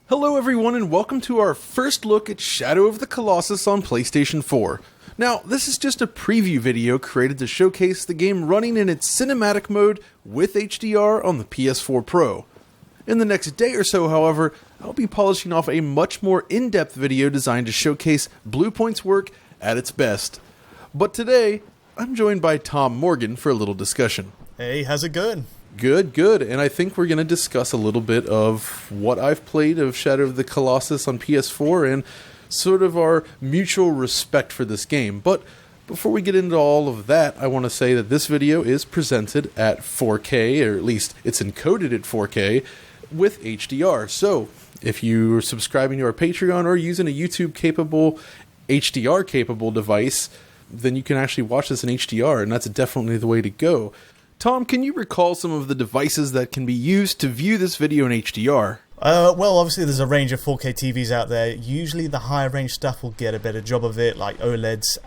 Hello everyone and welcome to our first look at Shadow of the Colossus on PlayStation 4. Now, this is just a preview video created to showcase the game running in its cinematic mode with HDR on the PS4 Pro. In the next day or so, however, I'll be polishing off a much more in-depth video designed to showcase Bluepoint's work at its best. But today, I'm joined by Tom Morgan for a little discussion. Hey, how's it going? Good, and I think we're going to discuss a little bit of what I've played of Shadow of the Colossus on PS4 and sort of our mutual respect for this game. But before we get into all of that, I want to say that this video is presented at 4K, or at least it's encoded at 4K, with HDR. So, if you're subscribing to our Patreon or using a YouTube-capable, HDR-capable device, then you can actually watch this in HDR, and that's definitely the way to go. Tom, can you recall some of the devices that can be used to view this video in HDR? Well, obviously there's a range of 4K TVs out there. Usually the higher range stuff will get a better job of it, like OLEDs,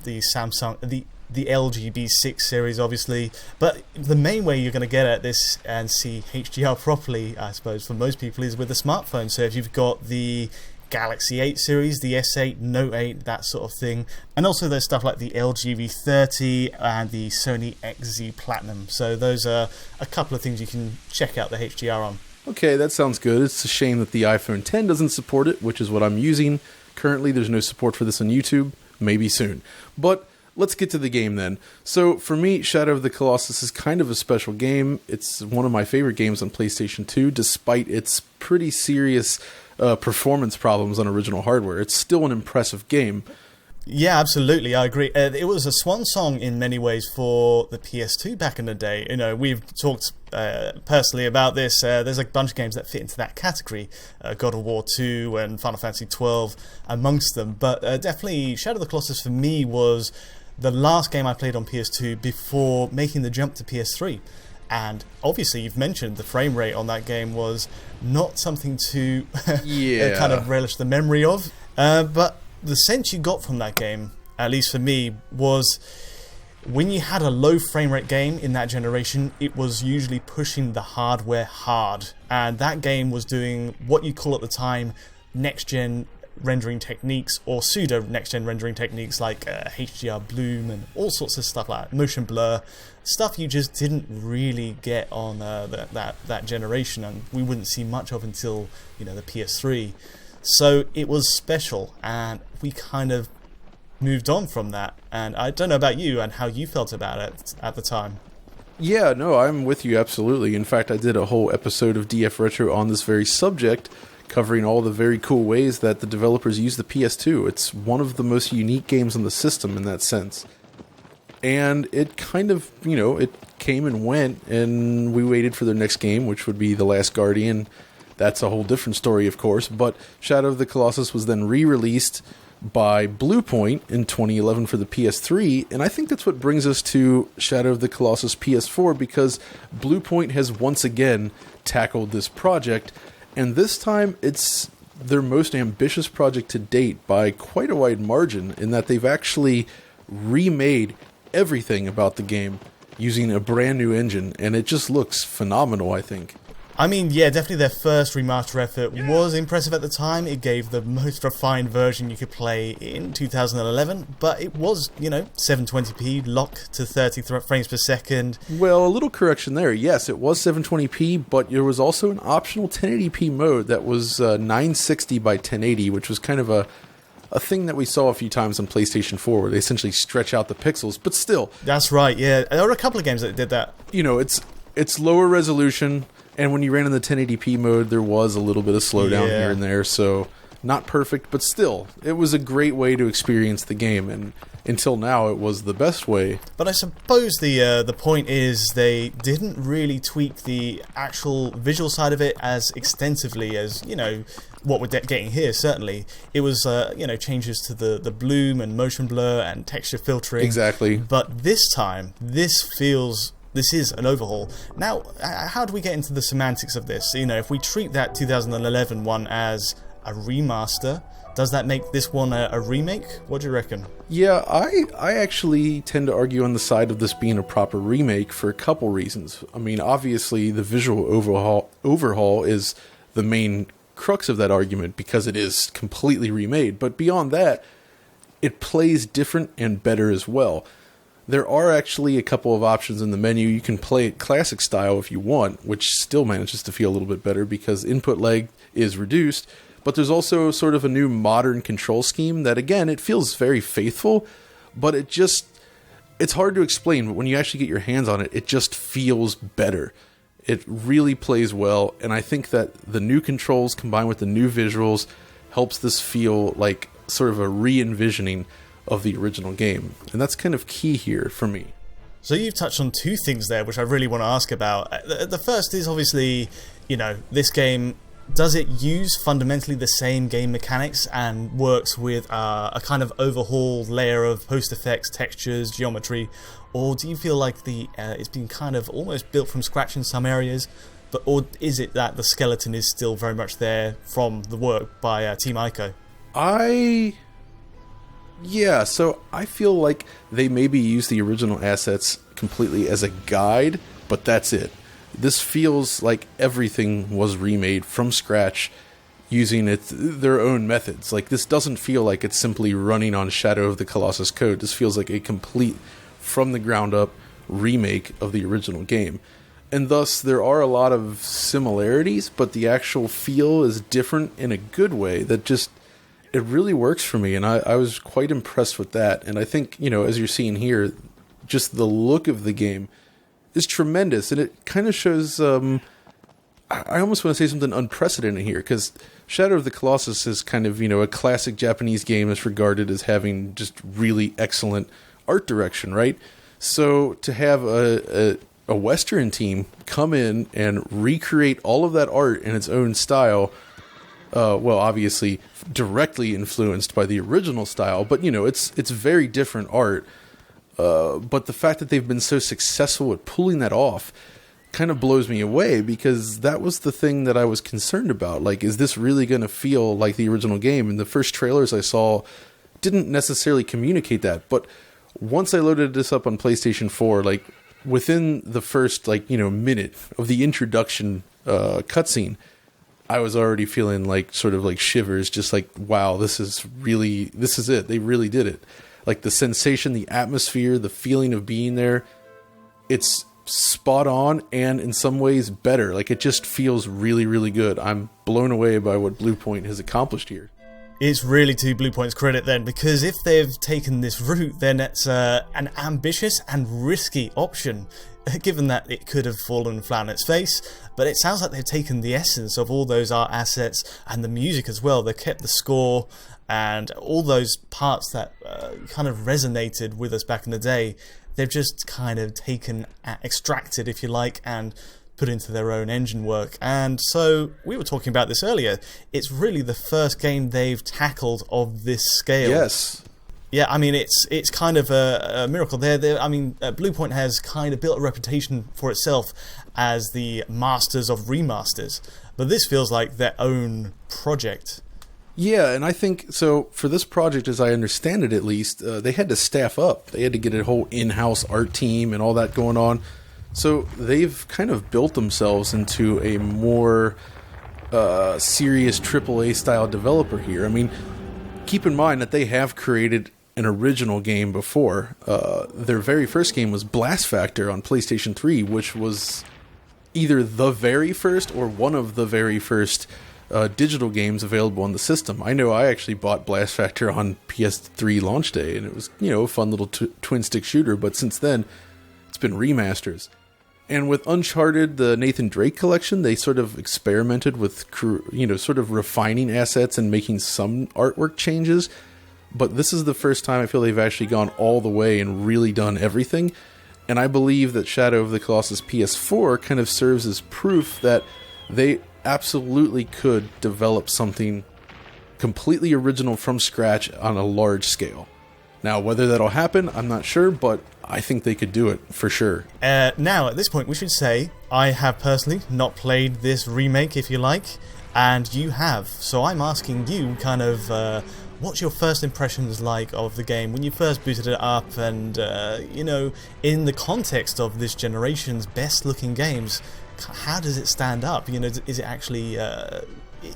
the Samsung, the LG B6 series, obviously. But the main way you're going to get at this and see HDR properly, I suppose, for most people is with a smartphone. So if you've got the Galaxy 8 series, the S8, Note 8, that sort of thing. And also there's stuff like the LG V30 and the Sony XZ Platinum. So those are a couple of things you can check out the HDR on. Okay, that sounds good. It's a shame that the iPhone X doesn't support it, which is what I'm using. Currently, there's no support for this on YouTube. Maybe soon. But let's get to the game then. So for me, Shadow of the Colossus is kind of a special game. It's one of my favorite games on PlayStation 2, despite its pretty serious performance problems on original hardware. It's still an impressive game. Yeah, absolutely, I agree. It was a swan song in many ways for the PS2 back in the day. You know, we've talked personally about this. There's a bunch of games that fit into that category, God of War 2 and Final Fantasy 12 amongst them. But definitely, Shadow of the Colossus for me was the last game I played on PS2 before making the jump to PS3. And obviously, you've mentioned the frame rate on that game was not something to kind of relish the memory of. But the sense you got from that game, at least for me, was when you had a low frame rate game in that generation, it was usually pushing the hardware hard. And that game was doing what you call at the time next-gen rendering techniques or pseudo next-gen rendering techniques like HDR bloom and all sorts of stuff like that, motion blur, stuff you just didn't really get on that generation, and we wouldn't see much of until, you know, the PS3. So it was special, and we kind of moved on from that. And I don't know about you and how you felt about it at the time. Yeah, no, I'm with you absolutely. In fact, I did a whole episode of DF Retro on this very subject, covering all the very cool ways that the developers use the PS2. It's one of the most unique games on the system in that sense. And it kind of, you know, it came and went, and we waited for their next game, which would be The Last Guardian. That's a whole different story, of course, but Shadow of the Colossus was then re-released by Bluepoint in 2011 for the PS3, and I think that's what brings us to Shadow of the Colossus PS4, because Bluepoint has once again tackled this project, and this time it's their most ambitious project to date by quite a wide margin, in that they've actually remade everything about the game using a brand new engine, and it just looks phenomenal, I think. I mean, yeah, definitely their first remaster effort was impressive at the time. It gave the most refined version you could play in 2011, but it was, you know, 720p, locked to 30 frames per second. Well, a little correction there. Yes, it was 720p, but there was also an optional 1080p mode that was 960 by 1080, which was kind of a thing that we saw a few times on PlayStation 4, where they essentially stretch out the pixels, but still. That's right, yeah. There were a couple of games that did that. You know, it's lower resolution, and when you ran in the 1080p mode, there was a little bit of slowdown here and there, so not perfect, but still, it was a great way to experience the game, and until now, it was the best way. But I suppose the point is they didn't really tweak the actual visual side of it as extensively as, you know, what we're getting here, certainly. It was, you know, changes to the bloom and motion blur and texture filtering. Exactly. But this time, this is an overhaul. Now, how do we get into the semantics of this? You know, if we treat that 2011 one as a remaster, does that make this one a remake? What do you reckon? Yeah, I actually tend to argue on the side of this being a proper remake for a couple reasons. I mean, obviously, the visual overhaul is the main crux of that argument because it is completely remade. But beyond that, it plays different and better as well. There are actually a couple of options in the menu. You can play it classic style if you want, which still manages to feel a little bit better because input lag is reduced. But there's also sort of a new modern control scheme that, again, it feels very faithful, but it's hard to explain. But when you actually get your hands on it, it just feels better. It really plays well, and I think that the new controls combined with the new visuals helps this feel like sort of a re-envisioning of the original game. And that's kind of key here for me. So you've touched on two things there which I really want to ask about. The first is obviously, this game, does it use fundamentally the same game mechanics and works with a kind of overhauled layer of post effects, textures, geometry, or do you feel like it's been kind of almost built from scratch in some areas, or is it that the skeleton is still very much there from the work by Team Ico? Yeah, so I feel like they maybe use the original assets completely as a guide, but that's it. This feels like everything was remade from scratch using their own methods. Like, this doesn't feel like it's simply running on Shadow of the Colossus code. This feels like a complete, from the ground up remake of the original game. And thus, there are a lot of similarities, but the actual feel is different in a good way that just... it really works for me, and I was quite impressed with that. And I think, as you're seeing here, just the look of the game is tremendous, and it kind of shows, I almost want to say something unprecedented here, because Shadow of the Colossus is kind of, a classic Japanese game that's regarded as having just really excellent art direction, right? So to have a Western team come in and recreate all of that art in its own style... well, obviously directly influenced by the original style, but it's very different art. But the fact that they've been so successful at pulling that off kind of blows me away, because that was the thing that I was concerned about. Like, is this really going to feel like the original game? And the first trailers I saw didn't necessarily communicate that. But once I loaded this up on PlayStation 4, like within the first minute of the introduction cutscene, I was already feeling like sort of like shivers, just like, wow, this is it. They really did it. Like the sensation, the atmosphere, the feeling of being there, it's spot on, and in some ways better. Like, it just feels really, really good. I'm blown away by what Bluepoint has accomplished here. It's really to Bluepoint's credit then, because if they've taken this route, then it's an ambitious and risky option, given that it could have fallen flat on its face. But it sounds like they've taken the essence of all those art assets and the music as well. They've kept the score and all those parts that kind of resonated with us back in the day. They've just kind of extracted, if you like, and put into their own engine work. And so, we were talking about this earlier, it's really the first game they've tackled of this scale. Yes. Yeah, I mean, it's kind of a miracle. Bluepoint has kind of built a reputation for itself as the masters of remasters, but this feels like their own project. Yeah, and I think, so for this project, as I understand it at least, they had to staff up. They had to get a whole in-house art team and all that going on. So they've kind of built themselves into a more serious AAA-style developer here. I mean, keep in mind that they have created an original game before. Their very first game was Blast Factor on PlayStation 3, which was either the very first or one of the very first digital games available on the system. I know I actually bought Blast Factor on PS3 launch day, and it was, a fun little twin-stick shooter, but since then, it's been remasters. And with Uncharted, the Nathan Drake collection, they sort of experimented with, sort of refining assets and making some artwork changes. But this is the first time I feel they've actually gone all the way and really done everything. And I believe that Shadow of the Colossus PS4 kind of serves as proof that they absolutely could develop something completely original from scratch on a large scale. Now, whether that'll happen, I'm not sure, but I think they could do it for sure. Now, at this point, we should say I have personally not played this remake, if you like, and you have. So I'm asking you kind of, what's your first impressions like of the game when you first booted it up and, in the context of this generation's best-looking games, how does it stand up? Is it actually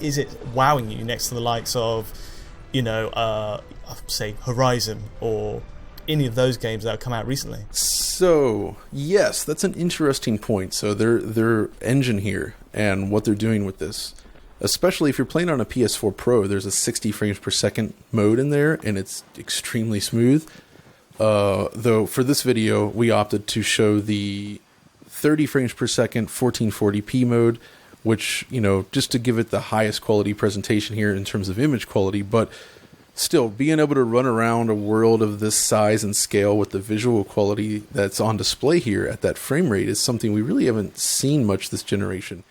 is it wowing you next to the likes of, say Horizon or any of those games that have come out recently? So yes, that's an interesting point. So their engine here and what they're doing with this, especially if you're playing on a PS4 Pro, there's a 60 frames per second mode in there, and it's extremely smooth. Though for this video, we opted to show the 30 frames per second 1440p mode, which, just to give it the highest quality presentation here in terms of image quality, but still being able to run around a world of this size and scale with the visual quality that's on display here at that frame rate is something we really haven't seen much this generation.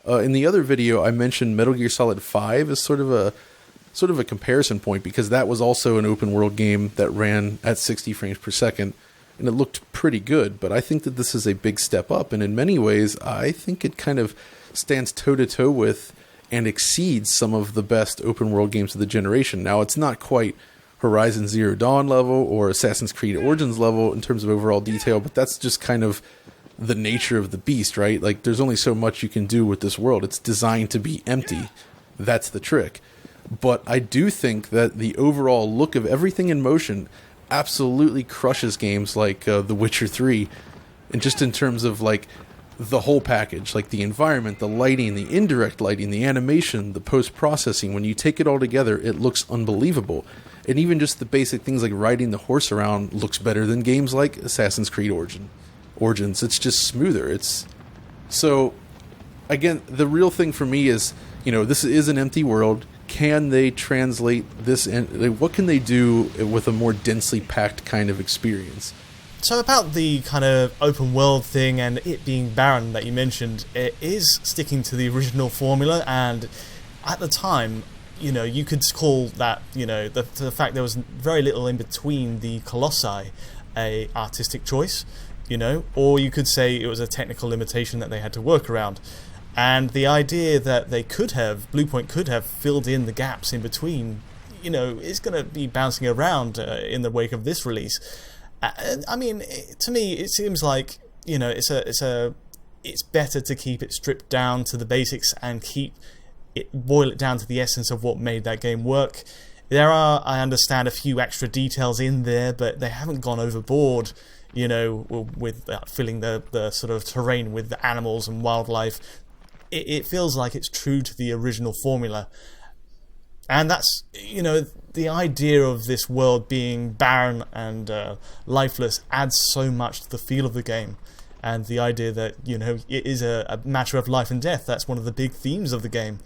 In the other video, I mentioned Metal Gear Solid 5 as sort of a comparison point, because that was also an open world game that ran at 60 frames per second, and it looked pretty good. But I think that this is a big step up, and in many ways, I think it kind of stands toe-to-toe with and exceeds some of the best open world games of the generation. Now, it's not quite Horizon Zero Dawn level or Assassin's Creed Origins level in terms of overall detail, but that's just kind of the nature of the beast, right? Like, there's only so much you can do with this world. It's designed to be empty. That's the trick. But I do think that the overall look of everything in motion absolutely crushes games like The Witcher 3, and just in terms of like the whole package, like the environment, the lighting, the indirect lighting, the animation, the post-processing. When you take it all together, it looks unbelievable. And even just the basic things like riding the horse around looks better than games like Assassin's Creed Origins. It's just smoother. So again, the real thing for me is, this is an empty world. Can they translate this in? What can they do with a more densely packed kind of experience? So about the kind of open world thing and it being barren that you mentioned, it is sticking to the original formula, and at the time, you could call that, the fact there was very little in between the Colossi a artistic choice, or you could say it was a technical limitation that they had to work around. And the idea that Bluepoint could have filled in the gaps in between, is going to be bouncing around in the wake of this release. I mean, to me, it seems like, it's better to keep it stripped down to the basics and boil it down to the essence of what made that game work. There are, I understand, a few extra details in there, but they haven't gone overboard, with filling the sort of terrain with the animals and wildlife. It feels like it's true to the original formula. And that's, the idea of this world being barren and lifeless adds so much to the feel of the game. And the idea that, it is a matter of life and death. That's one of the big themes of the game,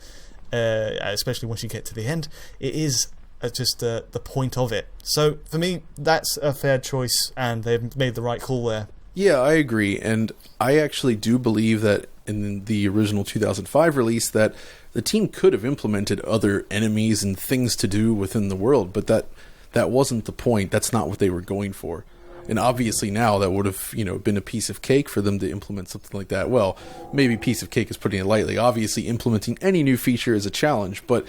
especially once you get to the end. It is just the point of it. So for me, that's a fair choice, and they've made the right call there. Yeah, I agree. And I actually do believe that in the original 2005 release that the team could have implemented other enemies and things to do within the world, but that wasn't the point. That's not what they were going for. And obviously now that would have, been a piece of cake for them to implement something like that. Well, maybe piece of cake is putting it lightly. Obviously implementing any new feature is a challenge, but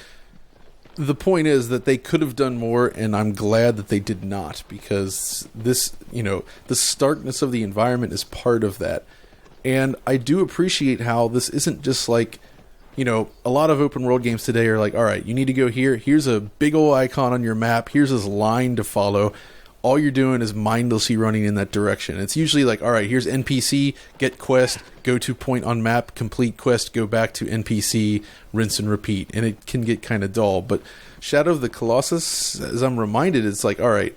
the point is that they could have done more, and I'm glad that they did not, because this, the starkness of the environment is part of that. And I do appreciate how this isn't just like, a lot of open world games today are like, all right, you need to go here. Here's a big old icon on your map. Here's this line to follow. All you're doing is mindlessly running in that direction. It's usually like, all right, here's NPC, get quest, go to point on map, complete quest, go back to NPC, rinse and repeat. And it can get kind of dull. But Shadow of the Colossus, as I'm reminded, it's like, all right,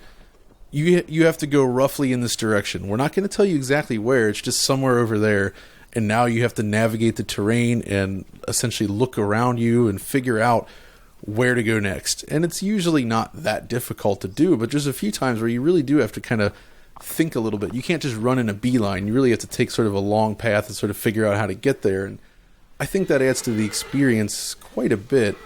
you have to go roughly in this direction. We're not going to tell you exactly where. It's just somewhere over there. And now you have to navigate the terrain and essentially look around you and figure out where to go next. And it's usually not that difficult to do, but there's a few times where you really do have to kind of think a little bit. You can't just run in a beeline. You really have to take sort of a long path and sort of figure out how to get there. And I think that adds to the experience quite a bit.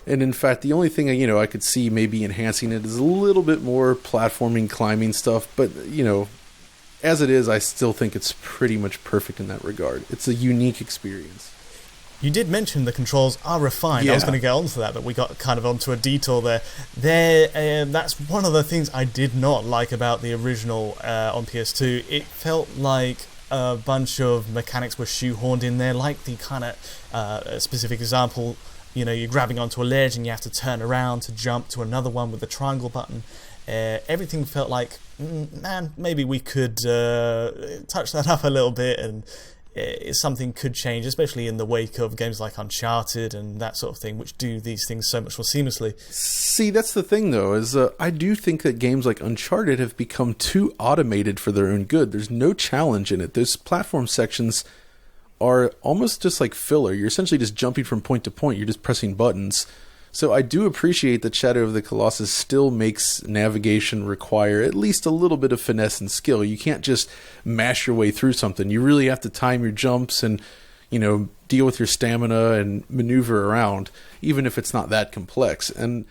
And in fact, the only thing I could see maybe enhancing it is a little bit more platforming, climbing stuff. But, as it is, I still think it's pretty much perfect in that regard. It's a unique experience. You did mention the controls are refined. Yeah. I was going to get onto that, but we got kind of onto a detour there. That's one of the things I did not like about the original on PS2. It felt like a bunch of mechanics were shoehorned in there, like the kind of specific example you're grabbing onto a ledge and you have to turn around to jump to another one with the triangle button. Everything felt like, man, maybe we could touch that up a little bit, and something could change, especially in the wake of games like Uncharted and that sort of thing, which do these things so much more seamlessly. See, that's the thing, though, is I do think that games like Uncharted have become too automated for their own good. There's no challenge in it. Those platform sections are almost just like filler. You're essentially just jumping from point to point. You're just pressing buttons. So I do appreciate that Shadow of the Colossus still makes navigation require at least a little bit of finesse and skill. You can't just mash your way through something. You really have to time your jumps and, deal with your stamina and maneuver around, even if it's not that complex. And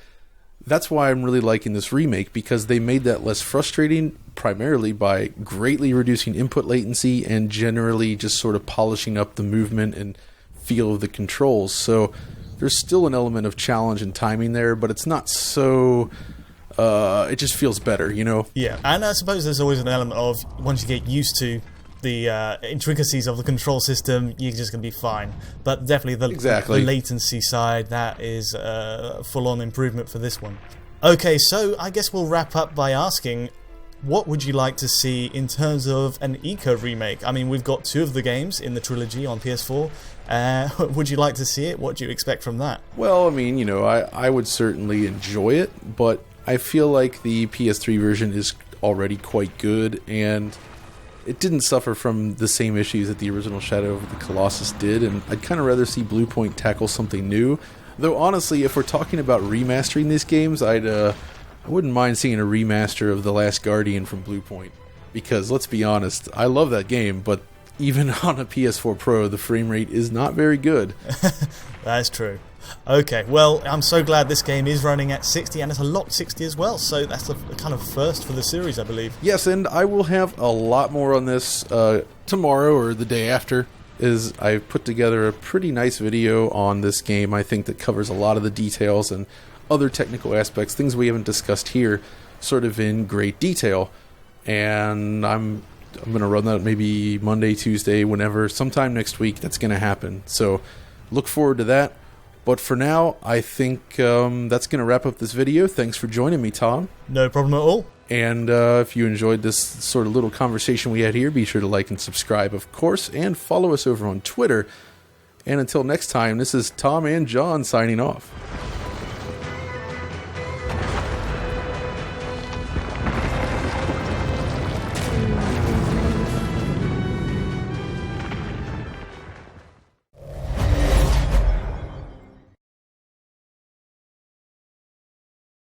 that's why I'm really liking this remake, because they made that less frustrating, primarily by greatly reducing input latency and generally just sort of polishing up the movement and feel of the controls. So there's still an element of challenge and timing there, but it's not so... it just feels better, Yeah, and I suppose there's always an element of, once you get used to the intricacies of the control system, you're just going to be fine. But definitely the latency side, that is a full-on improvement for this one. Okay, so I guess we'll wrap up by asking, what would you like to see in terms of an eco remake? I mean, we've got 2 of the games in the trilogy on PS4. Would you like to see it? What do you expect from that? Well, I mean, I would certainly enjoy it, but I feel like the PS3 version is already quite good, and it didn't suffer from the same issues that the original Shadow of the Colossus did, and I'd kind of rather see Bluepoint tackle something new. Though, honestly, if we're talking about remastering these games, I wouldn't mind seeing a remaster of The Last Guardian from Bluepoint, because, let's be honest, I love that game, but even on a PS4 Pro, the frame rate is not very good. That's true. Okay, well, I'm so glad this game is running at 60, and it's a locked 60 as well, so that's a kind of first for the series, I believe. Yes, and I will have a lot more on this tomorrow or the day after. I've put together a pretty nice video on this game, I think, that covers a lot of the details and other technical aspects, things we haven't discussed here, sort of in great detail. And I'm going to run that maybe Monday, Tuesday, whenever, sometime next week, that's going to happen. So look forward to that. But for now, I think that's going to wrap up this video. Thanks for joining me, Tom. No problem at all. And if you enjoyed this sort of little conversation we had here, be sure to like and subscribe, of course, and follow us over on Twitter. And until next time, this is Tom and John signing off.